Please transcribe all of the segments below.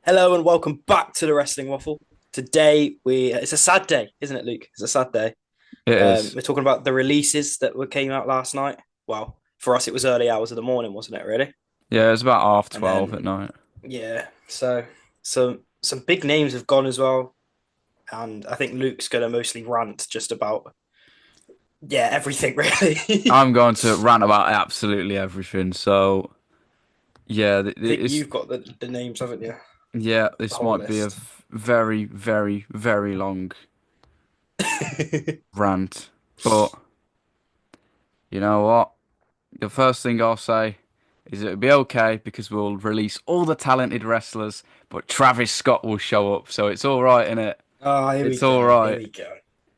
Hello and welcome back to the Wrestling Waffle. Today it's a sad day, isn't it, Luke? It's a sad day. It is. We're talking about the releases that came out last night. Well, for us it was early hours of the morning, wasn't it? Really? Yeah, it's about half And 12 then at night. yeah, so some big names have gone as well, and I think Luke's gonna mostly rant just about everything really. I I'm going to rant about absolutely everything. So, yeah, think you've got the names, haven't you? The this whole might be a list. very, very, very long rant. But you know what? The first thing I'll say is it'll be okay because we'll release all the talented wrestlers, but Travis Scott will show up. So it's all right, innit? Oh, here we It's all go. Here right. we go.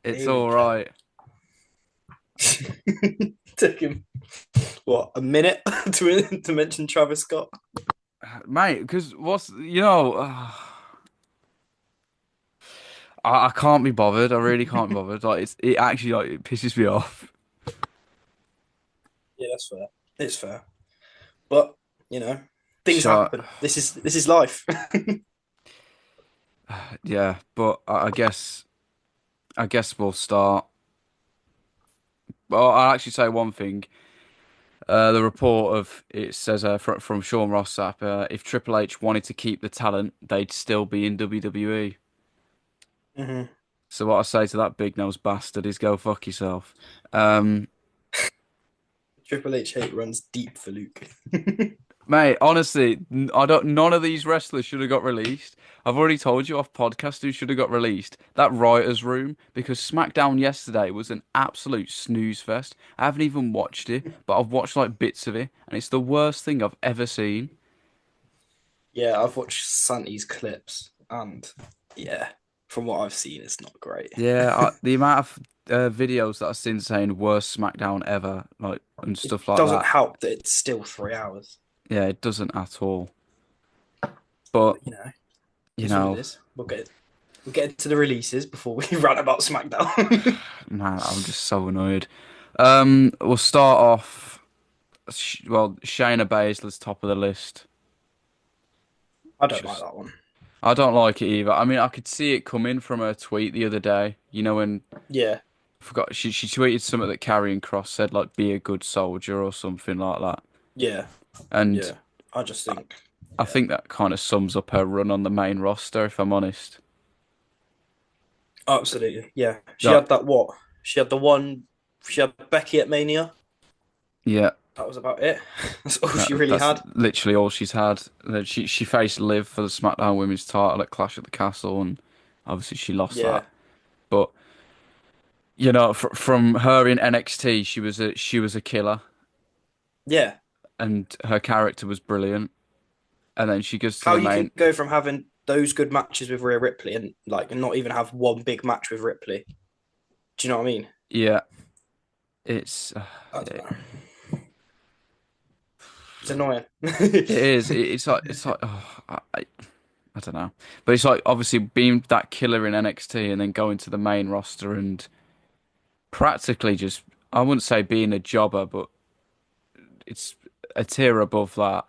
It's Here we all go. right. Took him what a minute to mention Travis Scott. Mate, because I can't be bothered. I really can't be bothered. Like it actually it pisses me off. Yeah, that's fair. It's fair, but you know, things So happen. This is life. yeah, but I guess we'll start. Well, I'll actually say one thing. The report of it says from Sean Rossap, if Triple H wanted to keep the talent, they'd still be in WWE. hmm So what I say to that big nose bastard is go fuck yourself. Um, Triple H hate runs deep for Luke. Mate, honestly, I don't. None of these wrestlers should have got released. I've already told you off podcast who should have got released. That writers' room, because SmackDown yesterday was an absolute snooze fest. I haven't even watched it, but I've watched like bits of it, and it's the worst thing I've ever seen. Yeah, I've watched Santi's clips, and yeah, from what I've seen, it's not great. Yeah, the amount of videos that I've seen saying worst SmackDown ever, like and It stuff like doesn't that. help that it's still 3 hours, Yeah, it doesn't at all. But but you know, you it's what it know, is. We'll get into the releases before we rant about SmackDown. man, I'm just so annoyed. We'll start off. Well, Shayna Baszler's top of the list. I don't like Just, that one. I don't like it either. I mean, I could see it coming from her tweet the other day. You know, when Yeah, I forgot she tweeted something that Karrion Kross said, like, "Be a good soldier" or something like that. yeah, And yeah. I just think, I yeah. think that kind of sums up her run on the main roster, if I'm honest. Absolutely. Yeah. She Like, had that what? She had the one she had Becky at Mania. yeah, That was about it. That's all she really that's had. literally all she's had. Then she faced Liv for the SmackDown Women's title at Clash at the Castle, and obviously she lost that. Yeah. But you know, from her in NXT, she was a killer, Yeah. and her character was brilliant. And then she goes to How the you can main. go from having those good matches with Rhea Ripley and like not even have one big match with Ripley. Do you know what I mean? Yeah, it's I don't it, know. It's annoying. it is. It's like I don't know, but it's like obviously being that killer in NXT and then going to the main roster and practically just I wouldn't say being a jobber, but it's a tier above that.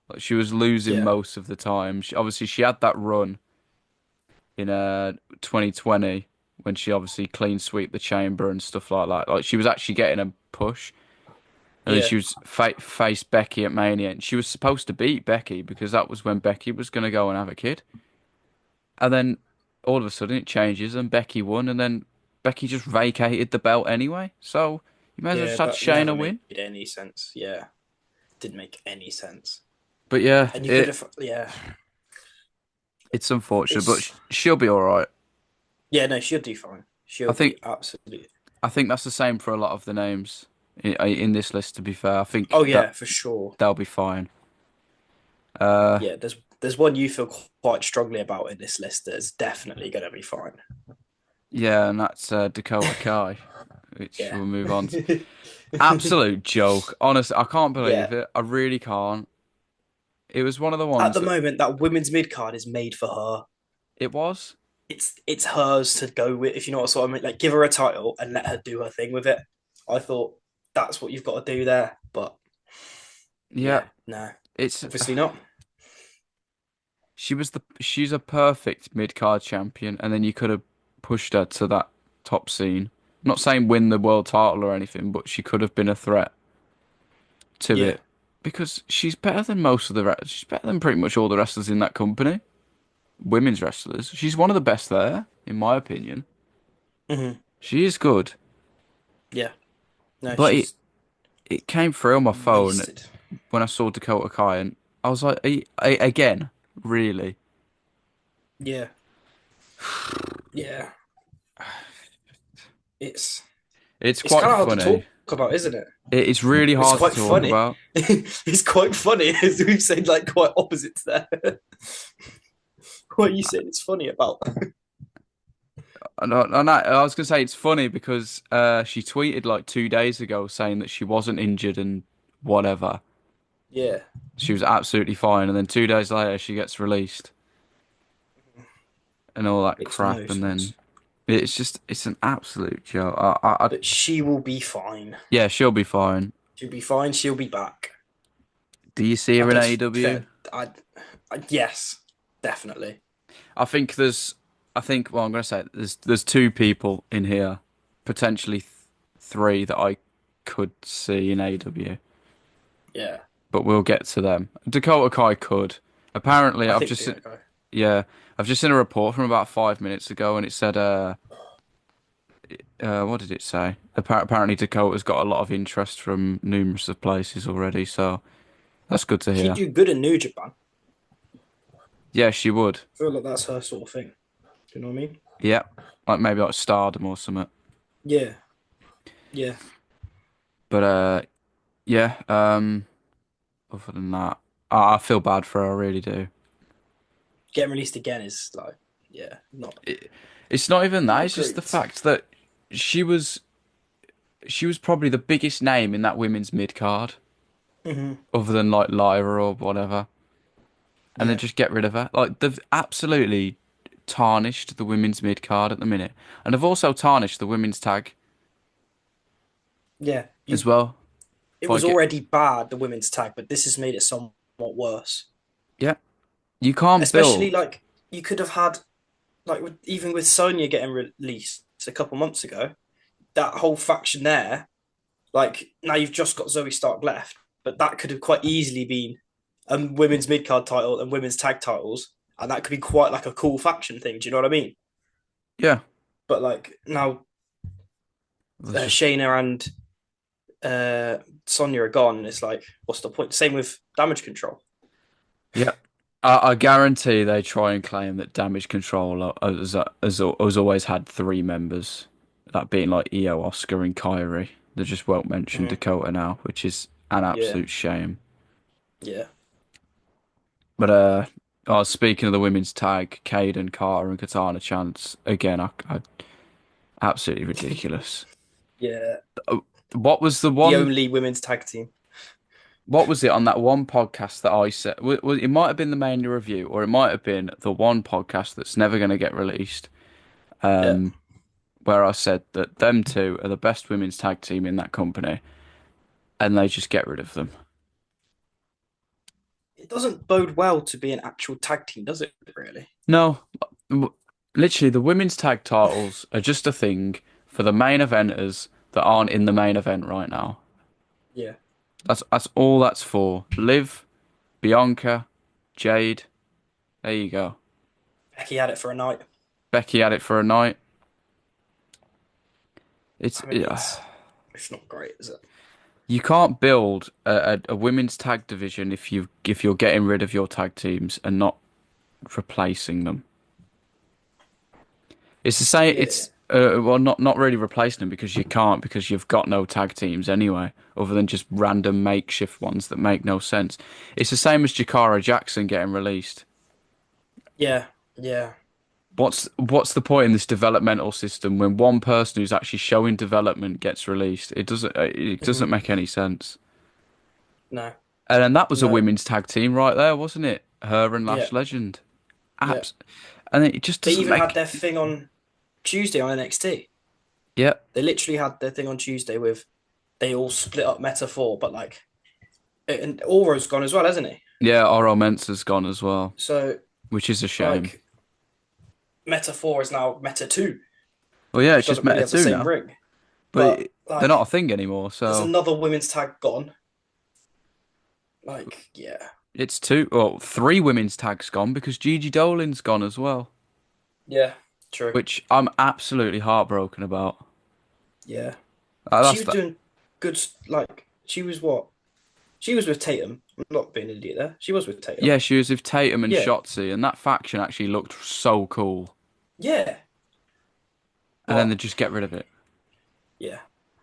Like she was losing Yeah. most of the time. Obviously she had that run in 2020 when she obviously clean sweep the chamber and stuff like that. Like she was actually getting a push, and then Yeah. she was faced Becky at Mania, and she was supposed to beat Becky because that was when Becky was going to go and have a kid. And then all of a sudden it changes, and Becky won, and then Becky just vacated the belt anyway. So you may as well Yeah. just had That never Shayna made win. any sense. Yeah. Didn't make any sense. But yeah, And you could have yeah. it's unfortunate, but It's she'll be all right. yeah, no, she'll do fine. I She'll think be absolutely I think that's the same for a lot of the names in this list. To be fair, I think oh that yeah, for sure. they'll be fine. Uh, Yeah, there's one you feel quite strongly about in this list that is definitely going to be fine. yeah, and that's Dakota Kai, which Yeah. we'll move on to. Absolute joke. Honestly, I can't believe Yeah. it. I really can't. It was one of the At ones the that moment, that women's mid card is made for her. it was. It's hers to go with, if you know what I mean. Like, give her a title and let her do her thing with it. I thought that's what you've got to do there, but Yeah, yeah, no, it's obviously not. she's a perfect mid-card champion, and then you could have pushed her to that top scene. I'm not saying win the world title or anything, but she could have been a threat to Yeah. it because she's better than most of the she's better than pretty much all the wrestlers in that company. Women's wrestlers. She's one of the best there, in my opinion. Hmm. She is good, Yeah. No, but it she's it came through on my phone wasted. when I saw Dakota Kai, and I was like, again, really? Yeah. Yeah. It's It's it's quite kind of hard to funny. talk about, isn't it? It's really It's hard to quite talk funny. about. It's quite funny, as we've said, like quite opposites there. What are you saying it's funny about? I was gonna say it's funny because she tweeted like 2 days ago saying that she wasn't injured and whatever. Yeah, She was absolutely fine, and then 2 days later she gets released and all that makes crap, no and then sense. it's an absolute joke. But she will be fine. Yeah, she'll be fine. She'll be fine. She'll be back. Do you see I her in just, AEW? yes, definitely. I think well, I'm gonna say there's two people in here, potentially three that I could see in AEW, Yeah, but we'll get to them. Dakota Kai could. Apparently, I think the guy. yeah, I've just seen a report from about 5 minutes ago, and it said what did it say? Apparently, Dakota's got a lot of interest from numerous of places already, so that's good to She'd hear. do good in New Japan. Yeah, she would. I feel like that's her sort of thing. Do you know what I mean? Yeah, like maybe like Stardom or something. Yeah, yeah. But yeah. Other than that, I feel bad for her. I really do. Getting released again is like, yeah, It, it's not even that. not It's just the great. fact that she was she was probably the biggest name in that women's mid card, Hmm. other than like Lyra or whatever. And then Yeah, just get rid of her. Like they've absolutely tarnished the women's mid card at the minute, and they've also tarnished the women's tag yeah. as You. well. It By was get already bad, the women's tag, but this has made it somewhat worse. Yeah, you can't Especially build. like you could have had even with Sonya getting released a couple months ago, that whole faction there. Like now you've just got Zoe Stark left, but that could have quite easily been a women's mid card title and women's tag titles, and that could be quite like a cool faction thing. Do you know what I mean? Yeah, But like now, there's just Shayna and Sonya are gone, and it's like, what's the point? Same with Damage Control. yeah. I guarantee they try and claim that Damage Control has always had three members, that being like Io, Oscar, and Kyrie. They just won't mention Hmm. Dakota now, which is an Yeah, absolute shame. yeah. But speaking of the women's tag, Cade and Carter and Katana Chance again. I absolutely ridiculous. Yeah, Uh, What was the the one? only women's tag team. What was it on that one podcast that I said? It might have been the main review, or it might have been the one podcast that's never going to get released. Yeah, Um, where I said that them two are the best women's tag team in that company, and they just get rid of them. it doesn't bode well to be an actual tag team, does it? Really? No, w- literally, the women's tag titles are just a thing for the main eventers that aren't in the main event right now. Yeah. That's all that's for. Liv, Bianca, Jade. There you go. Becky had it for a night. Becky had it for a night. It's I mean, it's not great, is it? You can't build a women's tag division if you're getting rid of your tag teams and not replacing them. It's the same. Yeah. It's well, not really replacing them because you can't because you've got no tag teams anyway, other than just random makeshift ones that make no sense. It's the same as Jakara Jackson getting released. Yeah. Yeah. What's the point in this developmental system when one person who's actually showing development gets released? It doesn't Hmm. make any sense. No. And then that was a No. women's tag team right there, wasn't it? Her and Yeah. Lash Legend. Yeah. Abs and it just They doesn't even had make their thing on Tuesday on NXT. Yeah. They literally had their thing on Tuesday with they all split up Meta 4, but like and Auro's gone as well, hasn't he? Yeah, Oro Mensah's gone as well. So which is a shame. Like Meta 4 is now Meta 2, Well, yeah, which it's just doesn't really Meta have the 2 same now, ring. but But they're not a like, thing anymore. there's So another women's tag gone. Like, yeah, it's two or three women's tags gone because Gigi Dolin's gone as well, yeah, true. which I'm absolutely heartbroken about. Yeah, she That's was that. doing good. Like, she was what? She was with Tatum. I'm not being an idiot there. She was with Tatum. Yeah, she was with Tatum and Yeah, Shotzi, and that faction actually looked so cool. yeah. And then they But just get rid of it. yeah,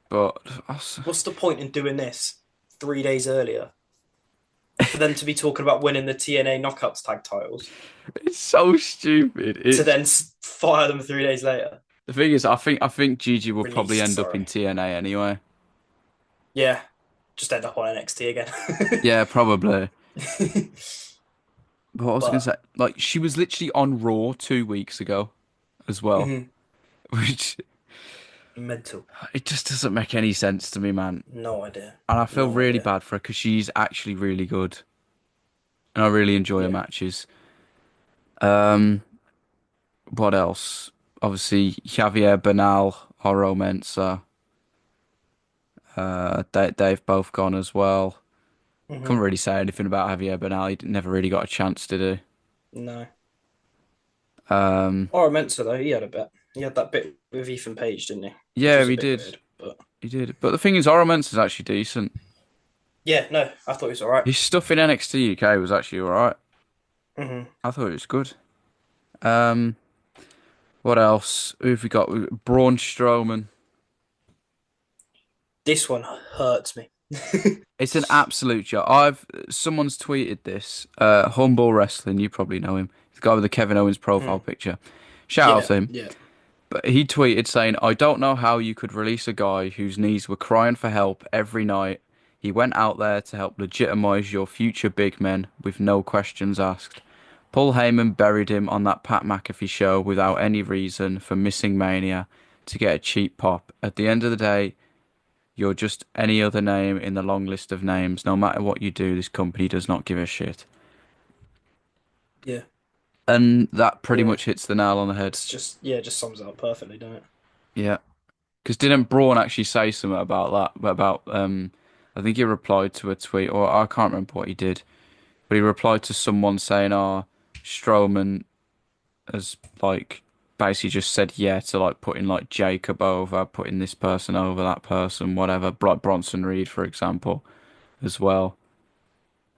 But what's the point in doing this 3 days earlier for them to be talking about winning the TNA Knockouts tag titles it's so stupid. to It's then fire them 3 days later? the thing is, I think Gigi will probably Released, end up in sorry. TNA anyway. Yeah, just end up on NXT again. Yeah, probably. But what was I gonna But say? Like she was literally on Raw 2 weeks ago as well, mhm, which mental. it just doesn't make any sense to me, man. No idea. And I feel No really idea. bad for her because she's actually really good, and I really enjoy her Yeah. matches. Um, what else? Obviously, Javier Bernal, Oro Mensah, they've both gone as well. Couldn't Hmm. really say anything about Javier Bernal. He never really got a chance to do. No. Um, Or I meant to though. He had a bit. He had that bit with Ethan Page, didn't he? Which yeah, was a he bit did. weird. But He did. But the thing is, Oro Mensah's actually decent. yeah, no, I thought he was all right. His stuff in NXT UK was actually alright. Hmm. I thought it was good. Um, what else? Who've we got? Braun Strowman. This one hurts me. It's an absolute joke. Someone's tweeted this. Humble Wrestling, you probably know him. The guy with the Kevin Owens profile Mm. picture. Shout out Yeah, to him. yeah, But he tweeted saying, I don't know how you could release a guy whose knees were crying for help every night. He went out there to help legitimize your future big men with no questions asked. Paul Heyman buried him on that Pat McAfee show without any reason for missing Mania to get a cheap pop. At the end of the day, you're just any other name in the long list of names. No matter what you do, this company does not give a shit. yeah, And that pretty yeah. much hits the nail on the head. It's just yeah, it just sums it up perfectly, don't it? Yeah. Because didn't Braun actually say something about that? About I think he replied to a tweet, or I can't remember what he did, but he replied to someone saying, "Oh, Strowman has like basically just said yeah to like putting like Jacob over, putting this person over that person, whatever, like Bronson Reed, for example, as well."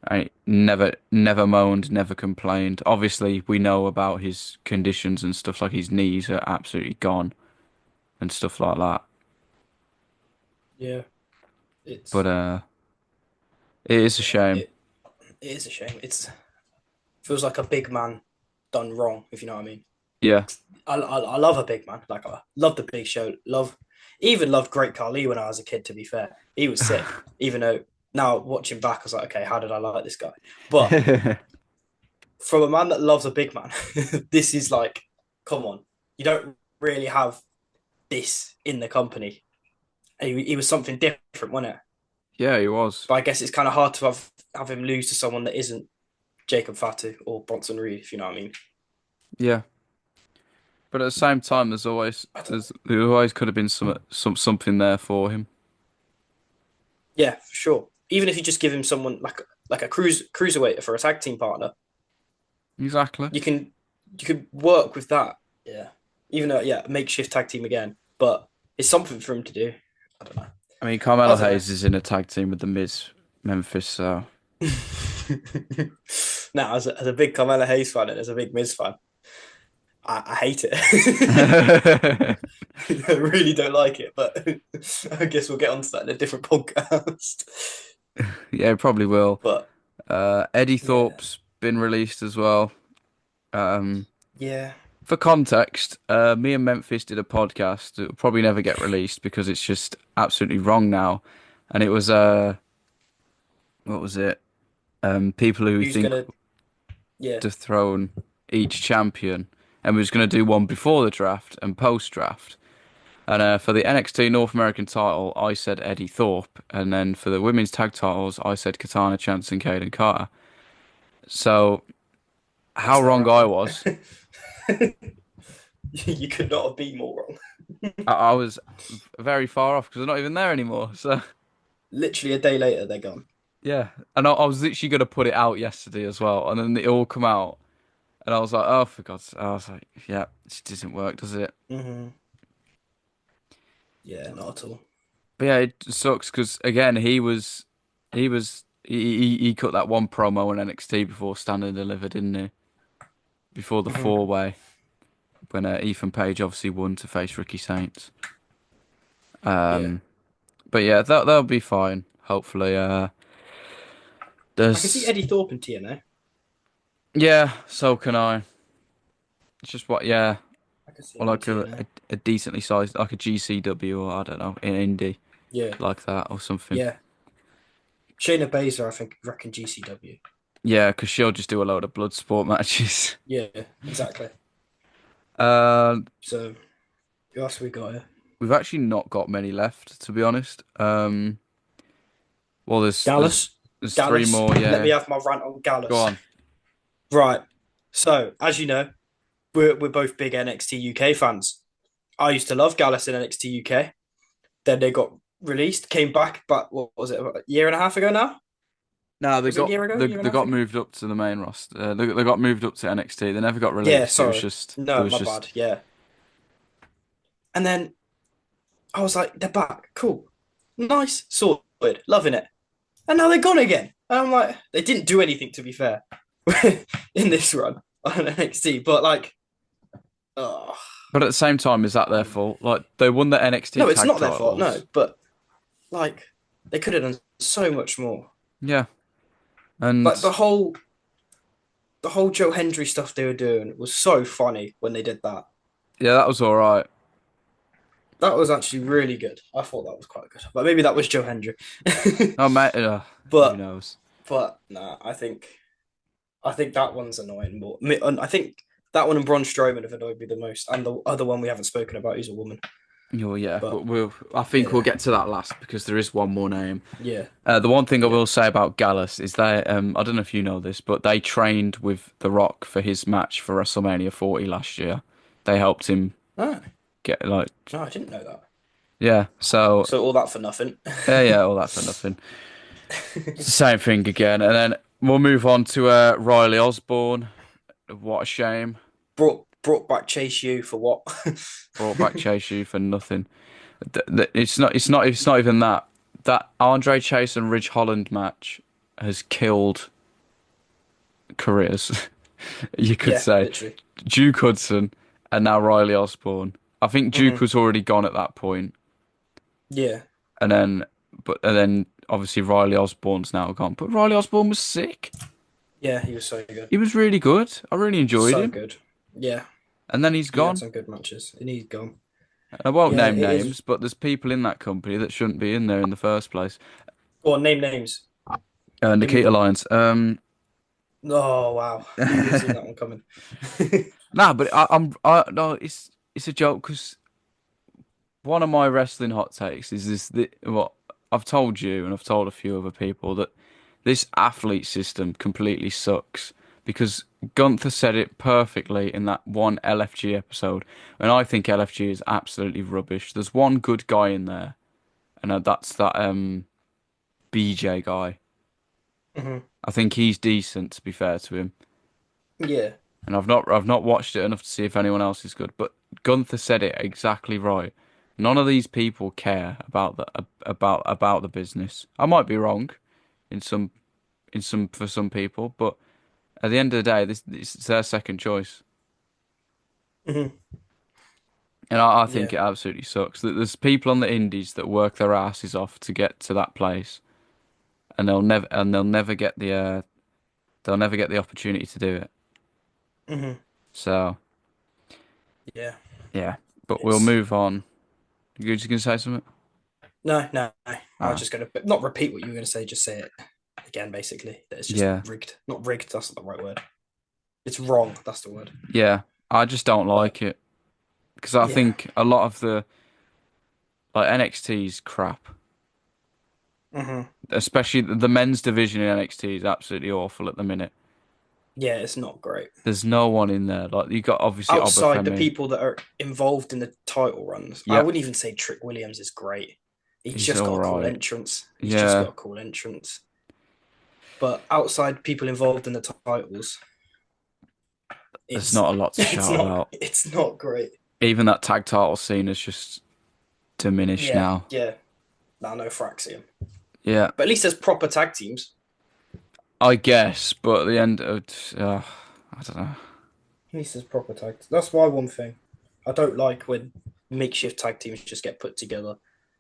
And he never moaned, never complained. Obviously, we know about his conditions and stuff like his knees are absolutely gone and stuff like that. Yeah, But it's it is a yeah, shame. it is a shame. It's feels like a big man done wrong, if you know what I mean. Yeah. I love a big man. Like I love the Big Show. Even loved Great Khali when I was a kid. To be fair, he was sick. Even though now watching back, I was like, okay, how did I like this guy? But from a man that loves a big man, this is like, come on, you don't really have this in the company. He was something different, wasn't it? Yeah, he was. But I guess it's kind of hard to have him lose to someone that isn't Jacob Fatu or Bronson Reed, if you know what I mean. Yeah. But at the same time, I don't know. there always could have been something there for him. Yeah, for sure. Even if you just give him someone like a cruiserweight for a tag team partner, Exactly. you can work with that. Yeah. Even though yeah, makeshift tag team again, but it's something for him to do. I don't know. I mean, I Carmelo don't know. Hayes is in a tag team with the Miz, Memphis, so Now, as a big Carmelo Hayes fan and as a big Miz fan, I hate it. yeah, I really don't like it, but I guess we'll get onto that in a different podcast. it probably will. But Eddie yeah, Thorpe's been released as well. Um, yeah, for context, me and Memphis did a podcast. It'll probably never get released because it's just absolutely wrong now. And it was what was it? People who we who's think gonna? Yeah, dethrone each champion, and we was going to do one before the draft and post draft. And for the NXT North American title, I said Eddie Thorpe, and then for the women's tag titles, I said Katana Chance and Kaden Carter. So how That's never wrong I was. happened. You could not have been more wrong. I was very far off because they're not even there anymore. So Literally a day later, they're gone. yeah, and I was literally gonna put it out yesterday as well, and then it all come out, and I was like, oh, for God's sake. I was like, yeah, it doesn't work, does it? Hmm. Yeah, not at all. But yeah, it sucks because again, he cut that one promo on NXT before Stand and Deliver, didn't he? Before the Hmm. four way when Ethan Page obviously won to face Ricky Saints. Yeah, But yeah, that'll be fine. Hopefully, I can see there's Eddie Thorpe in TNA. yeah, so can I. It's just what yeah, I can see or him in like TNA. a decently sized like a GCW or I don't know, in indie Yeah, like that or something. yeah. Shayna Baszler, I think, reckon GCW. Yeah, because she'll just do a load of blood sport matches. Yeah, exactly. Um, So who else we got here? we've actually not got many left, to be honest. Well, Gallus. there's three Gallus. more. Let me Yeah, have my rant on go Gallus. on. Right. So, as you know, we're both big NXT UK fans. I used to love Gallus in NXT UK. Then they got released, came back, but what was it, a year and a half ago now? No, Was it a year ago? A year and they a half got ago? moved up to the main roster. They got moved up to NXT. They never got Yeah, released. sorry. It No, was my just bad. Yeah. And then I was like, they're back. Cool. Nice. Sorted. Loving it. And now they're gone again. And I'm like, they didn't do anything, to be fair, in this run on NXT. But like, oh, But at the same time, is that their man. fault? Like they won the NXT No, it's tag not their fault. No, titles. but like, they could have done so much more. Yeah, Like and the whole Joe Hendry stuff they were doing was so funny when they did that. yeah, that was all right. That was actually really good. I thought that was quite good. But maybe that was Joe Hendry. Oh mate, who but knows? nah, I think that one's annoying more. I think that one and Braun Strowman have annoyed me the most, and the other one we haven't spoken about is a woman. Oh yeah, But but I think we'll yeah, get to that last because there is one more name. yeah, The one thing I yeah. will say about Gallus is they, I don't know if you know this, but they trained with The Rock for his match for WrestleMania 40 last year. They helped him Oh, get like, no, I didn't know that. yeah. So So all that for nothing. yeah, all that for nothing. It's the same thing again, and then we'll move on to Riley Osborne. What a shame. Brought back Chase U for what? Brought back Chase U for nothing. It's not even that. That Andre Chase and Ridge Holland match has killed careers. You could Yeah, say literally. Duke Hudson and now Riley Osborne. I think Duke Hmm. was already gone at that point, Yeah, and then and then obviously Riley Osborne's now gone. But Riley Osborne was sick. yeah, he was so good, He was really good. I really enjoyed so him. good. Yeah, And then he's he had gone. some good matches, and he's gone. I won't Yeah, name it is. names, but there's people in that company that shouldn't be in there in the first place. Go on, name names. Give me Nikita one. Lyons. Oh wow, who would have seen that one coming? Nah, but no, it's a joke because one of my wrestling hot takes is what I've told you and I've told a few other people that this athlete system completely sucks because Gunther said it perfectly in that one LFG episode, and I think LFG is absolutely rubbish. There's one good guy in there, and that's that BJ guy. Hmm. I think he's decent, to be fair to him. Yeah. And I've not watched it enough to see if anyone else is good. But Gunther said it exactly right. None of these people care about about the business. I might be wrong in some for some people, but at the end of the day, this is their second choice, Hmm. and I think Yeah. it absolutely sucks. That there's people on the indies that work their asses off to get to that place, and they'll never get they'll never get the opportunity to do it. Hmm. So Yeah. yeah, but we'll It's move on. You just gonna say something? no. I was Ah, just gonna not repeat what you were gonna say, just say it again, basically. That it's just yeah, rigged. Not rigged, that's not the right word. It's wrong, that's the word. yeah. I just don't But like it because I yeah. think a lot of the like NXT's crap, Hmm. especially the men's division in NXT is absolutely awful at the minute. Yeah, it's not great. There's no one in there. Like you got obviously Outside the Obafemi. people that are involved in the title runs, I Yeah, wouldn't even say Trick Williams is great. He's he's just got all a cool right. entrance. He's just Yeah, got a cool entrance. But outside people involved in the titles, there's it's not a lot to shout about. it's not great. Even that tag title scene is just diminished Yeah, now. yeah. No Fraxium. Yeah, But at least there's proper tag teams. I guess, but at the end, I don't know. At least there's proper tag. That's my one thing. I don't like when makeshift tag teams just get put together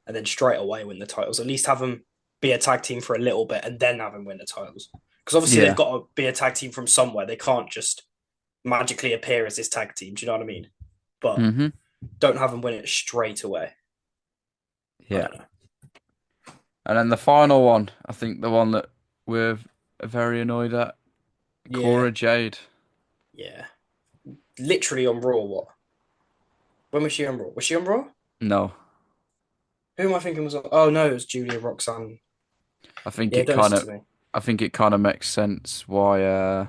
and then straight away win the titles. At least have them be a tag team for a little bit and then have them win the titles. Because obviously they've Yeah. got to be a tag team from somewhere. They can't just magically appear as this tag team. Do you know what I mean? But hmm don't have them win it straight away. I Yeah. don't know. And then the final one, I think the one that we're very annoyed at, Yeah, Cora Jade. yeah. Literally on Raw. What? When was she on Raw? Was she on Raw? No, Who am I thinking was on? Oh no, it was Julia Roxanne. I think Yeah, it don't kind listen of, to me. I think it kind of makes sense why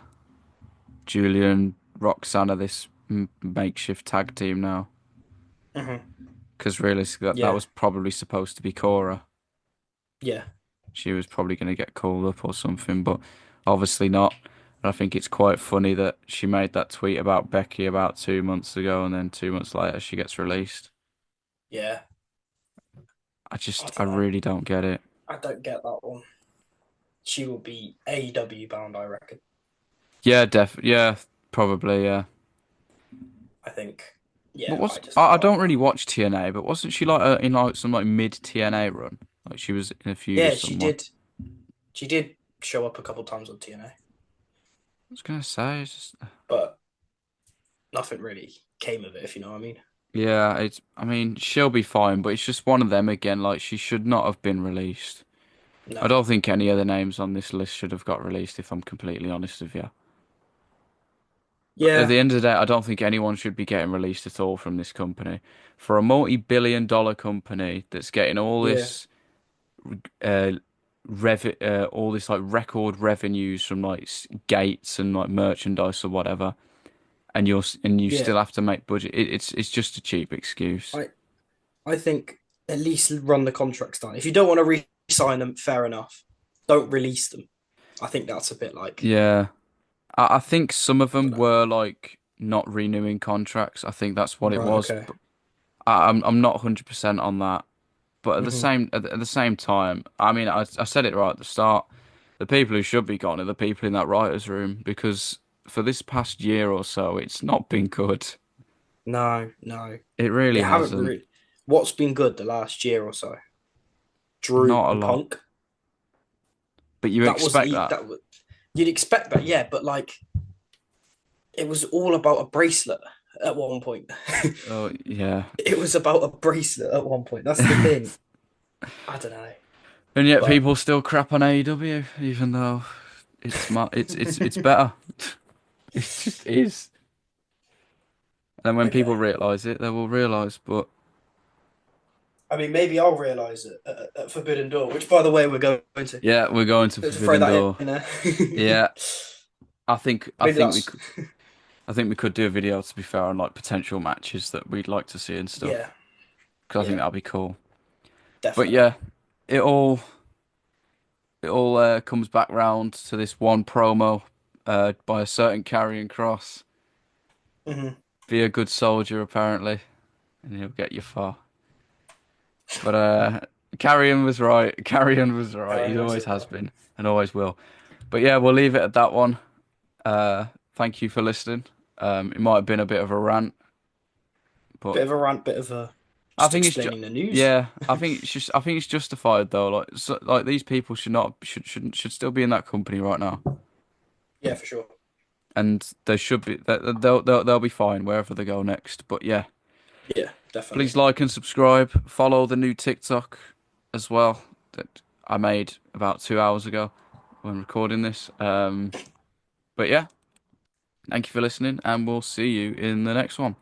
Julia and Roxanne are this makeshift tag team now. Hmm. Because realistically, that Yeah, was probably supposed to be Cora. yeah, She was probably going to get called up or something, but obviously not. And I think it's quite funny that she made that tweet about Becky about 2 months ago, and then 2 months later she gets released. yeah. I I don't know. really don't get it. I don't get that one. She will be AEW bound, I reckon. Yeah, probably, yeah. I think. But Yeah, was I just I can't. don't really watch TNA, but wasn't she like in like some like mid TNA run? Like she was in a feud with Yeah, she someone. did. She did show up a couple times on TNA, I was gonna say, it's just, but nothing really came of it. If you know what I mean. yeah, it's. I mean, she'll be fine, but it's just one of them again. Like she should not have been released. I No. don't think any other names on this list should have got released, if I'm completely honest with you. At Yeah. the end of the day, I don't think anyone should be getting released at all from this company. For a multi-billion-dollar company that's getting Yeah. uh, all this like record revenues from like gates and like merchandise or whatever, and you Yeah. still have to make budget. It's just a cheap excuse. I I think at least run the contracts down. If you don't want to re-sign them, fair enough. Don't release them. I think that's a bit like Yeah, I think some of I them don't know. were like not renewing contracts. I think that's what it Right. was. Okay. But I'm not 100% on that. But Hmm. at the same time, I mean, I said it right at the start. The people who should be gone are the people in that writers' room because for this past year or so, it's not been good. No. No. It really They haven't hasn't. really. What's been good the last year or so? Drew Not a lot. Punk. But you That wasn't expect that. that. You'd expect that, yeah, but like it was all about a bracelet at one point. Oh, yeah. It was about a bracelet at one point. That's the thing. I don't know, And yet but people still crap on AEW, even though it's better. It just is. And then when okay. people realise it, they will realise. But I mean, maybe I'll realise it at Forbidden Door, which, by the way, we're going yeah, we're going to to throw Forbidden that Door. in there. Yeah, I Maybe think that's I think we could do a video to be fair on like potential matches that we'd like to see and yeah, stuff. Because I think yeah, that'd be cool. But definitely. yeah, it all comes back round to this one promo by a certain Karrion Kross. Hmm. Be a good soldier apparently, and he'll get you far. But Karrion was right. Karrion was right. He Aaron was always it has right? been and always will. But yeah, we'll leave it at that one. Thank you for listening. It might have been a bit of a rant, but Bit of a rant, bit of a I just think it's explaining the news. yeah. I think it's justified though. Like these people should not should still be in that company right now, Yeah, for sure. and they should be. They'll be fine wherever they go next. But yeah, Yeah, definitely. please like and subscribe. Follow the new TikTok as well that I made about 2 hours ago when recording this. But yeah, thank you for listening, and we'll see you in the next one.